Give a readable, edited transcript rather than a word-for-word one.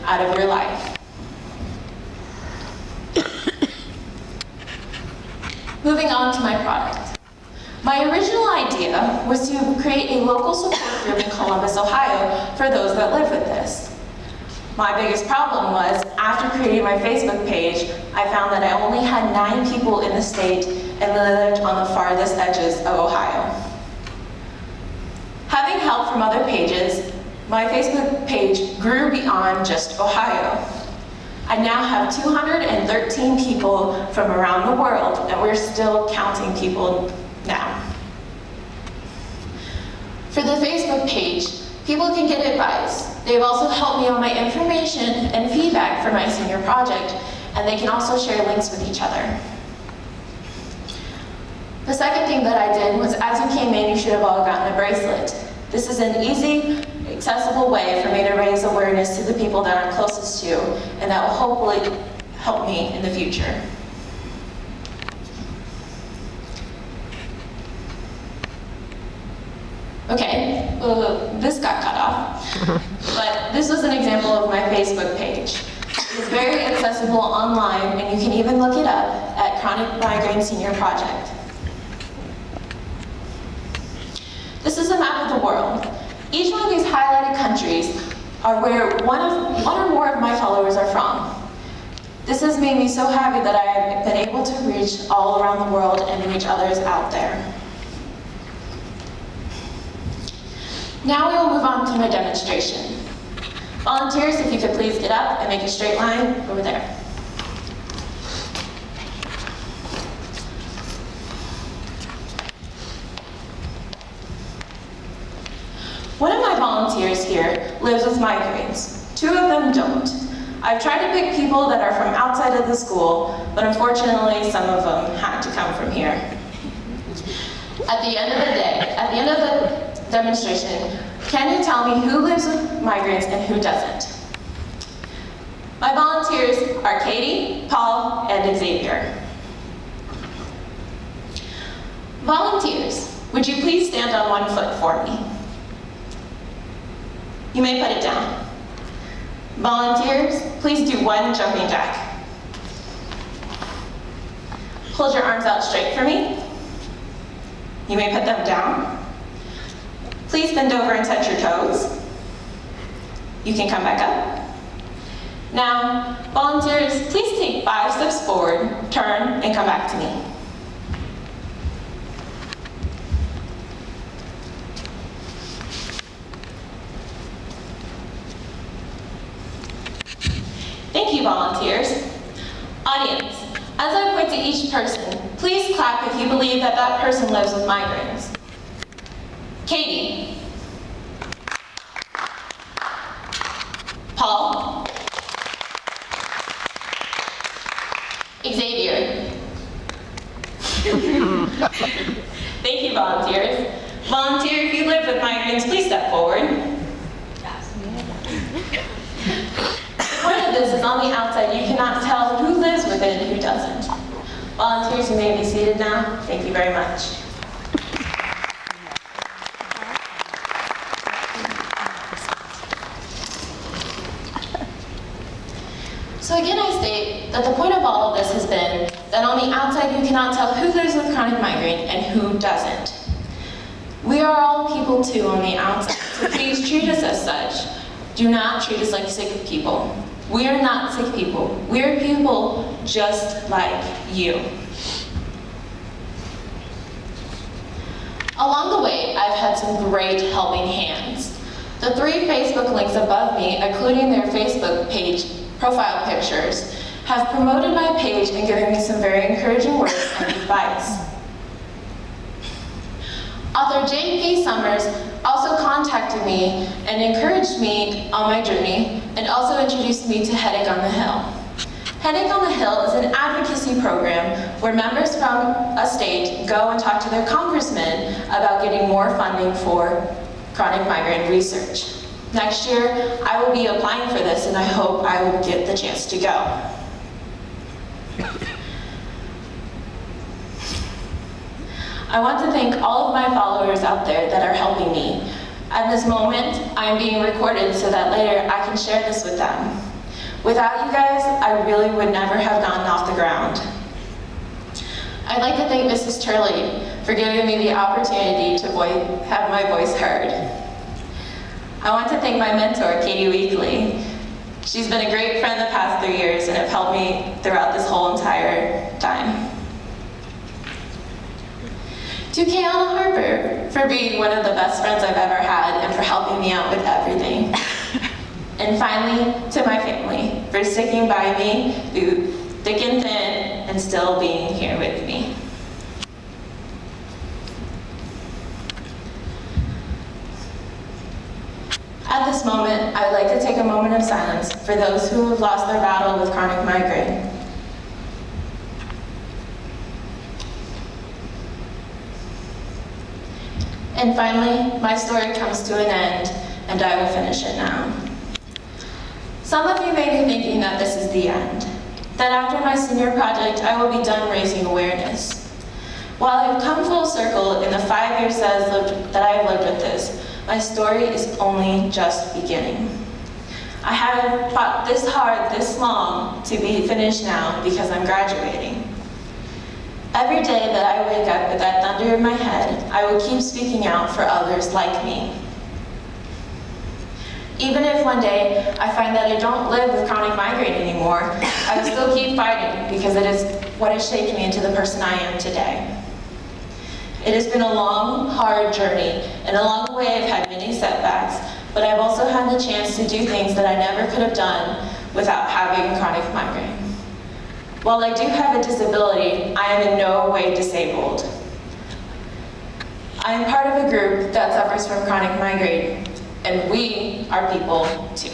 out of your life. Moving on to my product. My original idea was to create a local support group in Columbus, Ohio for those that live with this. My biggest problem was, after creating my Facebook page, I found that I only had 9 people in the state and lived on the farthest edges of Ohio. Having help from other pages, my Facebook page grew beyond just Ohio. I now have 213 people from around the world, and we're still counting people now. For the Facebook page, people can get advice. They've also helped me on my information and feedback for my senior project, and they can also share links with each other. The second thing that I did was, as you came in, you should have all gotten a bracelet. This is an easy, accessible way for me to raise awareness to the people that I'm closest to, and that will hopefully help me in the future. Okay, well, this got cut off, but this was an example of my Facebook page. It is very accessible online, and you can even look it up at Chronic Migraine Senior Project. This is a map of the world. Each one of these highlighted countries are where one or more of my followers are from. This has made me so happy that I have been able to reach all around the world and reach others out there. Now we will move on to my demonstration. Volunteers, if you could please get up and make a straight line over there. One of my volunteers here lives with migraines. 2 of them don't. I've tried to pick people that are from outside of the school, but unfortunately some of them had to come from here. At the end of the day, at the end of the demonstration, can you tell me who lives with migraines and who doesn't? My volunteers are Katie, Paul, and Xavier. Volunteers, would you please stand on one foot for me? You may put it down. Volunteers, please do 1 jumping jack. Hold your arms out straight for me. You may put them down. Please bend over and touch your toes. You can come back up. Now, volunteers, please take 5 steps forward, turn, and come back to me. Thank you, volunteers. Audience, as I point to each person, please clap if you believe that that person lives with migraines. Katie. Paul. Xavier. Thank you, volunteers. Volunteer, if you live with migraines, please step forward. The point of this is on the outside, you cannot tell who lives with it and who doesn't. Volunteers, you may be seated now. Thank you very much. So again, I state that the point of all of this has been that on the outside, you cannot tell who lives with chronic migraine and who doesn't. We are all people too on the outside, so please treat us as such. Do not treat us like sick people. We are not sick people. We are people just like you. Along the way, I've had some great helping hands. The 3 Facebook links above me, including their Facebook page profile pictures, have promoted my page and given me some very encouraging words and advice. Author J.P. Summers also contacted me and encouraged me on my journey, and also introduced me to Headache on the Hill. Headache on the Hill is an advocacy program where members from a state go and talk to their congressmen about getting more funding for chronic migraine research. Next year, I will be applying for this, and I hope I will get the chance to go. I want to thank all of my followers out there that are helping me. At this moment, I am being recorded so that later I can share this with them. Without you guys, I really would never have gotten off the ground. I'd like to thank Mrs. Turley for giving me the opportunity to have my voice heard. I want to thank my mentor, Katie Weekly. She's been a great friend the past 3 years and have helped me throughout this whole entire time. To Kayana Harper for being one of the best friends I've ever had and for helping me out with everything. And finally, to my family for sticking by me through thick and thin and still being here with me. At this moment, I would like to take a moment of silence for those who have lost their battle with chronic migraine. And finally, my story comes to an end, and I will finish it now. Some of you may be thinking that this is the end, that after my senior project, I will be done raising awareness. While I have come full circle in the 5 years that I have lived with this, my story is only just beginning. I haven't fought this hard, this long, to be finished now because I'm graduating. Every day that I wake up with that thunder in my head, I will keep speaking out for others like me. Even if one day I find that I don't live with chronic migraine anymore, I will still keep fighting because it is what has shaped me into the person I am today. It has been a long, hard journey, and along the way I've had many setbacks, but I've also had the chance to do things that I never could have done without having chronic migraine. While I do have a disability, I am in no way disabled. I am part of a group that suffers from chronic migraine, and we are people too.